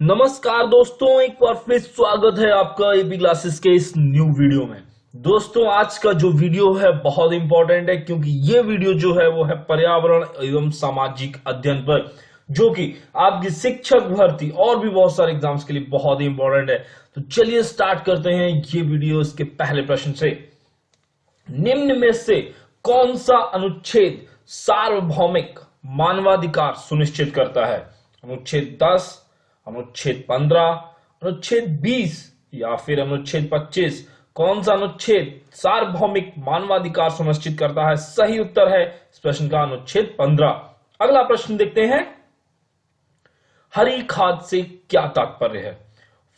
नमस्कार दोस्तों, एक बार फिर स्वागत है आपका एबी क्लासेस के इस न्यू वीडियो में। दोस्तों, आज का जो वीडियो है बहुत इंपॉर्टेंट है क्योंकि ये वीडियो जो है वो है पर्यावरण एवं सामाजिक अध्ययन पर, जो कि आपकी शिक्षक भर्ती और भी बहुत सारे एग्जाम्स के लिए बहुत ही इंपॉर्टेंट है। तो चलिए स्टार्ट करते हैं ये वीडियो इसके पहले प्रश्न से। निम्न में से कौन सा अनुच्छेद सार्वभौमिक मानवाधिकार सुनिश्चित करता है? अनुच्छेद 10, अनुच्छेद 15, अनुच्छेद 20 या फिर अनुच्छेद 25? कौन सा अनुच्छेद सार्वभौमिक मानवाधिकार सुनिश्चित करता है? सही उत्तर है इस प्रश्न का अनुच्छेद 15। अगला प्रश्न देखते हैं। हरी खाद से क्या तात्पर्य है?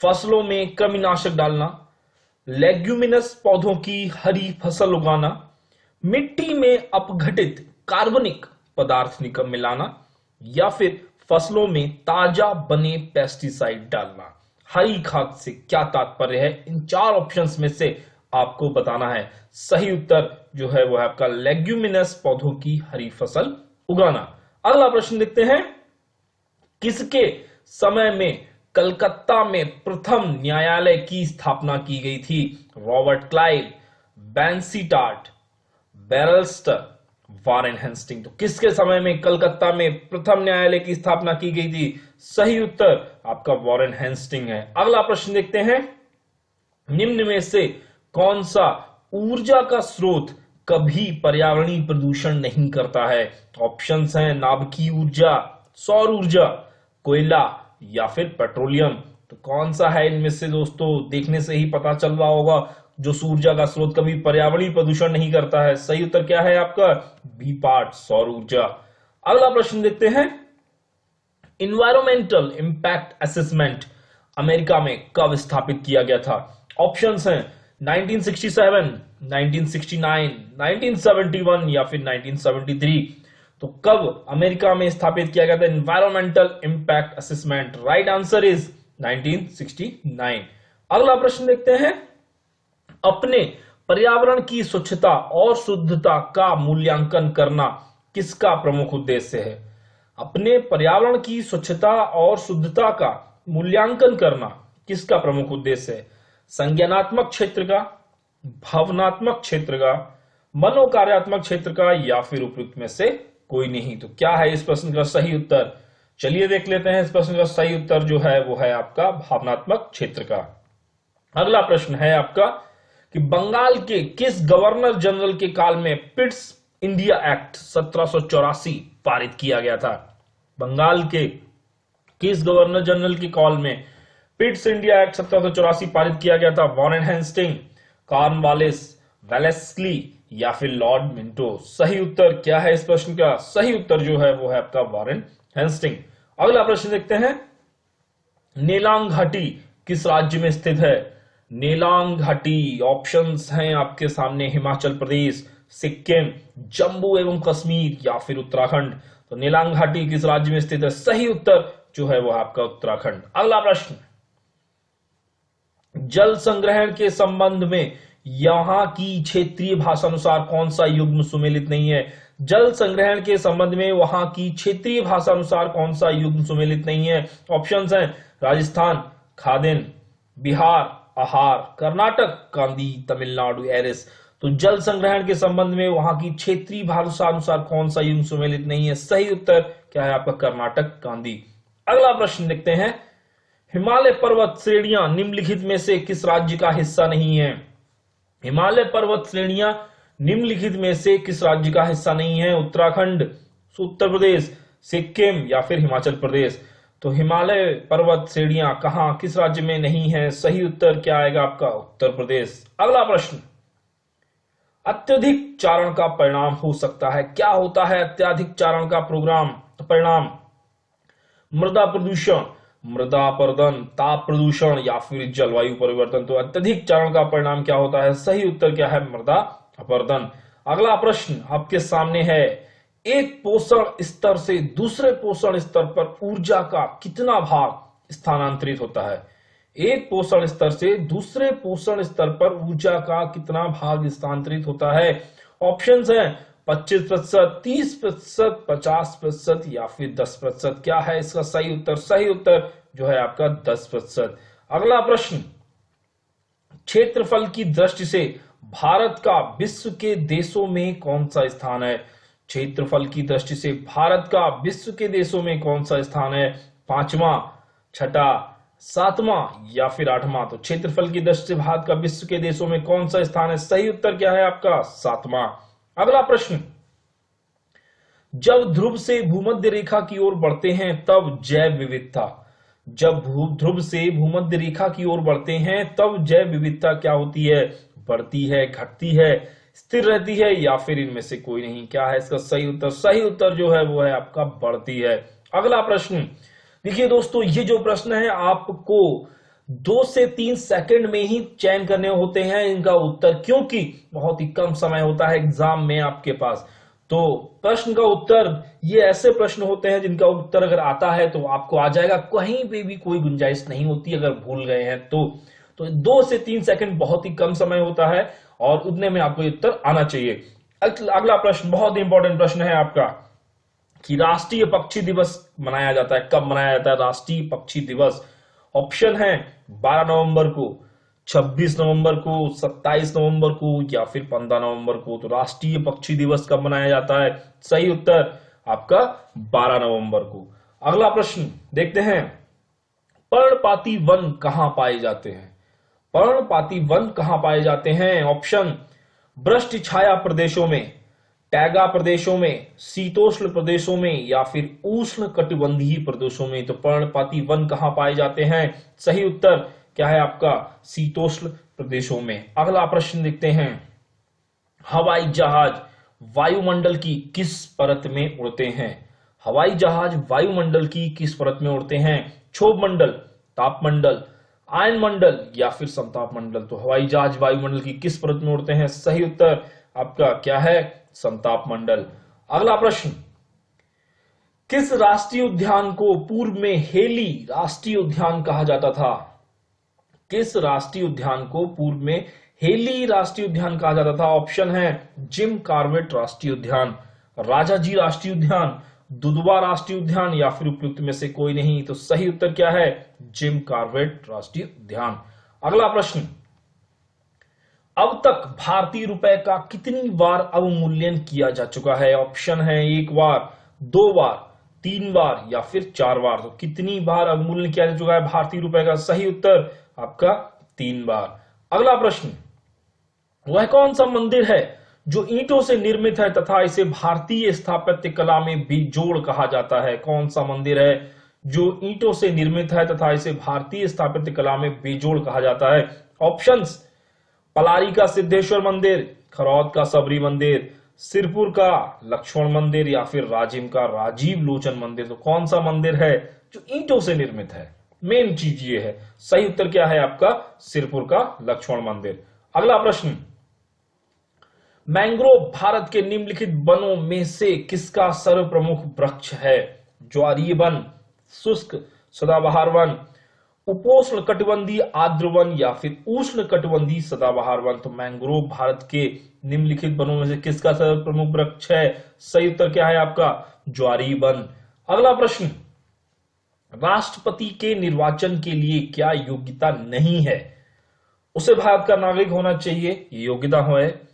फसलों में कृमिनाशक डालना, लेग्यूमिनस पौधों की हरी फसल उगाना, मिट्टी में अपघटित कार्बनिक पदार्थ मिलाना, या फिर फसलों में ताजा बने पेस्टिसाइड डालना। हरी खाद से क्या तात्पर्य है? इन चार ऑप्शंस में से आपको बताना है। सही उत्तर जो है वो है आपका लेग्यूमिनस पौधों की हरी फसल उगाना। अगला प्रश्न देखते हैं। किसके समय में कलकत्ता में प्रथम न्यायालय की स्थापना की गई थी? Robert Clive, Vansittart, Verelst, Warren Hastings. तो किसके समय में कलकत्ता में प्रथम न्यायालय की स्थापना की गई थी? सही उत्तर आपका वॉरेन हेस्टिंग है। अगला प्रश्न देखते हैं। निम्न में से कौन सा ऊर्जा का स्रोत कभी पर्यावरणीय प्रदूषण नहीं करता है? ऑप्शंस हैं नाभिकीय ऊर्जा, सौर ऊर्जा, कोयला या फिर पेट्रोलियम। तो कौन सा है इनमें से? दोस्तों, देखने से ही पता चल रहा होगा जो ऊर्जा का स्रोत कभी पर्यावरणीय प्रदूषण नहीं करता है। सही उत्तर क्या है आपका? बी पार्ट, सौर ऊर्जा। अगला प्रश्न देखते हैं। इन्वायरमेंटल इंपैक्ट असेसमेंट अमेरिका में कब स्थापित किया गया था? ऑप्शंस हैं 1967, 1969, 1971 या फिर 1973। तो कब अमेरिका में स्थापित किया गया था environmental impact assessment? Right answer is 1969। अगला प्रश्न देखते हैं। अपने पर्यावरण की स्वच्छता और शुद्धता का मूल्यांकन करना किसका प्रमुख उद्देश्य है? अपने पर्यावरण की स्वच्छता और शुद्धता का मूल्यांकन करना किसका प्रमुख उद्देश्य है? संज्ञानात्मक क्षेत्र का, भावनात्मक क्षेत्र का, मनोकार्यात्मक क्षेत्र का, या फिर उपयुक्त में से कोई नहीं। तो क्या है इस प्रश्न का सही उत्तर? चलिए देख लेते हैं। इस प्रश्न का सही उत्तर जो है वो है आपका भावनात्मक क्षेत्र का। अगला प्रश्न है आपका कि बंगाल के किस गवर्नर जनरल के काल में पिट्स इंडिया एक्ट 1784 पारित किया गया था? बंगाल के किस गवर्नर जनरल के काल में पिट्स इंडिया एक्ट 1784 पारित किया गया था? वॉरेन हेस्टिंग, कॉर्नवालिस, वेलेस्ली या फिर लॉर्ड मिंटो। सही उत्तर क्या है इस प्रश्न का? सही उत्तर जो है वो है आपका वॉरेन हेस्टिंग। अगला प्रश्न देखते हैं। नेलांग घाटी किस राज्य में स्थित है? नेलांग घाटी ऑप्शंस हैं आपके सामने हिमाचल प्रदेश, सिक्किम, जम्मू एवं कश्मीर या फिर उत्तराखंड। तो नेलांग घाटी किस राज्य में स्थित है? सही उत्तर जो है वो आपका उत्तराखंड। अगला प्रश्न। जल संग्रहण के संबंध में यहां की क्षेत्रीय भाषा अनुसार कौन सा युग्म सुमेलित नहीं है? जल संग्रहण के संबंध में वहां की क्षेत्रीय भाषा अनुसार कौन सा युग्म सुमेलित नहीं है? ऑप्शंस हैं राजस्थान खादिन, बिहार आहार, कर्नाटक कांदी, तमिलनाडु एरिस। तो जल संग्रहण के संबंध में वहां की क्षेत्रीय भाषा अनुसार कौन सा युग्म सुमेलित नहीं है? सही उत्तर क्या है आपका? कर्नाटक कांदी। अगला प्रश्न देखते हैं। हिमालय पर्वत श्रेणियां निम्नलिखित में से किस राज्य का हिस्सा नहीं है? हिमालय पर्वत श्रेणियां निम्नलिखित में से किस राज्य का हिस्सा नहीं है? उत्तराखंड, उत्तर प्रदेश, सिक्किम या फिर हिमाचल प्रदेश। तो हिमालय पर्वत श्रेणियां कहां किस राज्य में नहीं है? सही उत्तर क्या आएगा आपका? उत्तर प्रदेश। अगला प्रश्न। अत्यधिक चारण का परिणाम हो सकता है? क्या होता है अत्यधिक चारण का परिणाम? मृदा प्रदूषण, मृदा अपरदन, ताप प्रदूषण या फिर जलवायु परिवर्तन। तो अत्यधिक चारण का परिणाम क्या होता है? सही उत्तर क्या है? मृदा अपरदन। अगला प्रश्न आपके सामने है। एक पोषण स्तर से दूसरे पोषण स्तर पर ऊर्जा का कितना भाग स्थानांतरित होता है? एक पोषण स्तर से दूसरे पोषण स्तर पर ऊर्जा का कितना भाग स्थानांतरित होता है? ऑप्शंस हैं 25%, 30%, 50% या फिर 10%। क्या है इसका सही उत्तर? सही उत्तर जो है आपका 10%। अगला प्रश्न, क्षेत्रफल की दृष्टि से भारत का विश्व के देशों में कौन सा स्थान है? क्षेत्रफल की दृष्टि से भारत का विश्व के देशों में कौन सा स्थान है? पांचवा, छठा, सातवां या फिर आठवां? तो क्षेत्रफल की दृष्टि से भारत का विश्व के देशों में कौन सा स्थान है? सही उत्तर क्या है आपका? सातवां। अगला प्रश्न, जब ध्रुव से भूमध्य रेखा की ओर बढ़ते हैं तब जैव विविधता, जब ध्रुव से भूमध्य रेखा की ओर बढ़ते हैं तब जैव विविधता क्या होती है? बढ़ती है, घटती है, स्थिर रहती है या फिर इनमें से कोई नहीं? क्या है इसका सही उत्तर? सही उत्तर जो है वो है आपका बढ़ती है। अगला प्रश्न, देखिए दोस्तों, ये जो प्रश्न है आपको 2 से 3 सेकंड में ही चयन करने होते हैं इनका उत्तर, क्योंकि बहुत ही कम समय होता है एग्जाम में आपके पास। तो प्रश्न का उत्तर, ये ऐसे प्रश्न होते हैं जिनका उत्तर अगर आता है तो आपको आ जाएगा, कहीं पे भी कोई गुंजाइश नहीं होती अगर भूल गए हैं तो 2 से 3 सेकंड बहुत ही कम समय होता है और उतने में आपको उत्तर आना चाहिए। अगला प्रश्न बहुत ही इंपॉर्टेंट प्रश्न है आपका कि राष्ट्रीय पक्षी दिवस मनाया जाता है, कब मनाया जाता है राष्ट्रीय पक्षी दिवस? ऑप्शन है 12 नवंबर को, 26 नवंबर को, 27 नवंबर को या फिर 15 नवंबर को। तो राष्ट्रीय पक्षी दिवस कब मनाया जाता है? सही उत्तर आपका 12 नवंबर को। अगला प्रश्न देखते हैं, पर्णपाती वन कहां पाए जाते हैं? पर्णपाती वन कहां पाए जाते हैं? ऑप्शन, वृष्टि छाया प्रदेशों में, टैगा प्रदेशों में, शीतोष्ण प्रदेशों में या फिर उष्ण कटिबंधीय प्रदेशों में। तो पर्णपाती वन कहां पाए जाते हैं? सही उत्तर क्या है आपका? शीतोष्ण प्रदेशों में। अगला प्रश्न देखते हैं, हवाई जहाज वायुमंडल की किस परत में उड़ते हैं? हवाई जहाज वायुमंडल की किस परत में उड़ते हैं? क्षोभ मंडल, तापमंडल, आयन मंडल या फिर समताप मंडल? तो हवाई जहाज वायुमंडल की किस परत में उड़ते हैं? सही उत्तर आपका क्या है? समताप मंडल। अगला प्रश्न, किस राष्ट्रीय उद्यान को पूर्व में हेली राष्ट्रीय उद्यान कहा जाता था? किस राष्ट्रीय उद्यान को पूर्व में हेली राष्ट्रीय उद्यान कहा जाता था? ऑप्शन है जिम कॉर्बेट राष्ट्रीय उद्यान, राजाजी राष्ट्रीय उद्यान, दुधवा राष्ट्रीय उद्यान या फिर उपयुक्त में से कोई नहीं। तो सही उत्तर क्या है? जिम कॉर्बेट राष्ट्रीय उद्यान। अगला प्रश्न, अब तक भारतीय रुपए का कितनी बार अवमूल्यन किया जा चुका है? ऑप्शन है 1 बार, 2 बार, 3 बार या फिर 4 बार। तो कितनी बार अवमूल्यन किया जा चुका है भारतीय रुपए का? सही उत्तर आपका 3 बार। अगला प्रश्न, वह कौन सा मंदिर है जो ईंटों से निर्मित है तथा इसे भारतीय स्थापत्य कला में बेजोड़ कहा जाता है? कौन सा मंदिर है जो ईंटों से निर्मित है तथा इसे भारतीय स्थापत्य कला में बेजोड़ कहा जाता है? ऑप्शंस, पलारी का सिद्धेश्वर मंदिर, खरौद का सबरी मंदिर, सिरपुर का लक्ष्मण मंदिर या फिर राजिम का राजीव लोचन मंदिर। तो कौन सा मंदिर है जो ईंटों से निर्मित है? मेन चीज ये है। सही उत्तर क्या है आपका? सिरपुर का लक्ष्मण मंदिर। अगला प्रश्न, मैंग्रोव भारत के निम्नलिखित वनों में से किसका सर्वप्रमुख वृक्ष है? ज्वारीय वन, शुष्क सदाबहार वन, उपोष्ण कटिबंधीय आर्द्र वन या फिर उष्ण कटिबंधीय सदाबहार वन? तो मैंग्रोव भारत के निम्नलिखित वनों में से किसका सर्वप्रमुख वृक्ष है? सही उत्तर क्या है आपका? ज्वारीय वन। अगला प्रश्न, राष्ट्रपति के निर्वाचन के लिए क्या योग्यता नहीं है? उसे भारत का नागरिक होना चाहिए, ये योग्यता है।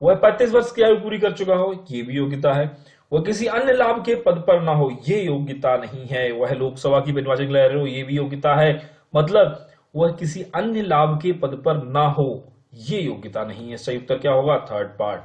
वह 35 वर्ष की आयु पूरी कर चुका हो, ये भी योग्यता है। वह किसी अन्य लाभ के पद पर ना हो, ये योग्यता नहीं है। वह लोकसभा की निर्वाचन के लिए रहे हो, ये भी योग्यता है। मतलब वह किसी अन्य लाभ के पद पर ना हो, ये योग्यता नहीं है। सही उत्तर क्या होगा? Third part.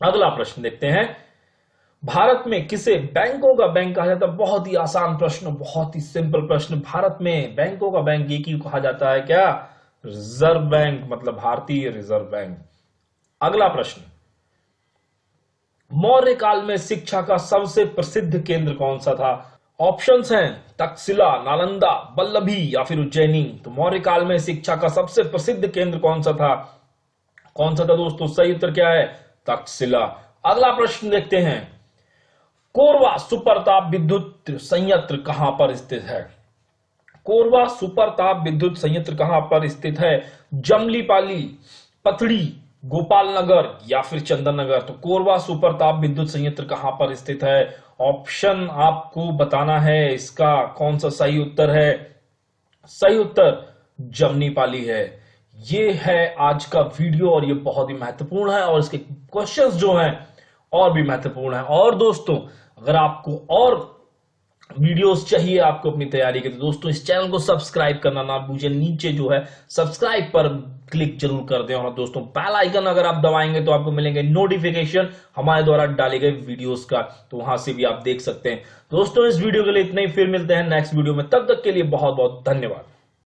अगला प्रश्न देखते हैं, भारत में किसे बैंकों का बैंक कहा जाता है? बहुत ही आसान प्रश्न, बहुत ही सिंपल प्रश्न। भारत में बैंकों का बैंक एक ही कहा जाता है, क्या? रिजर्व बैंक, मतलब भारतीय रिजर्व बैंक। अगला प्रश्न, मौर्य काल में शिक्षा का सबसे प्रसिद्ध केंद्र कौन सा था? ऑप्शंस हैं तक्षशिला, नालंदा, वल्लभी या फिर उज्जैनी। तो मौर्य काल में शिक्षा का सबसे प्रसिद्ध केंद्र कौन सा था? कौन सा था दोस्तों? सही उत्तर क्या है? तक्षशिला। अगला प्रश्न देखते हैं, कोरबा सुपरताप विद्युत संयंत्र कहां पर स्थित है? कोरबा सुपरताप विद्युत संयंत्र कहां पर स्थित है? जमलीपाली, पथड़ी, गोपाल नगर या फिर चंदन नगर। तो कोरबा सुपर ताप विद्युत संयंत्र कहां पर स्थित है? ऑप्शन आपको बताना है, इसका कौन सा सही उत्तर है? सही उत्तर जमनीपाली है। ये है आज का वीडियो और ये बहुत ही महत्वपूर्ण है और इसके क्वेश्चंस जो हैं और भी महत्वपूर्ण है। और दोस्तों, अगर आपको और वीडियोस चाहिए आपको अपनी तैयारी के, तो दोस्तों इस चैनल को सब्सक्राइब करना ना भूलिए। नीचे जो है सब्सक्राइब पर क्लिक जरूर कर दें। और दोस्तों बेल आइकन अगर आप दबाएंगे तो आपको मिलेंगे नोटिफिकेशन हमारे द्वारा डाले गए वीडियोस का, तो वहां से भी आप देख सकते हैं। दोस्तों इस वीडियो के लिए इतना ही, फिर मिलते हैं नेक्स्ट वीडियो में, तब तक के लिए बहुत बहुत धन्यवाद।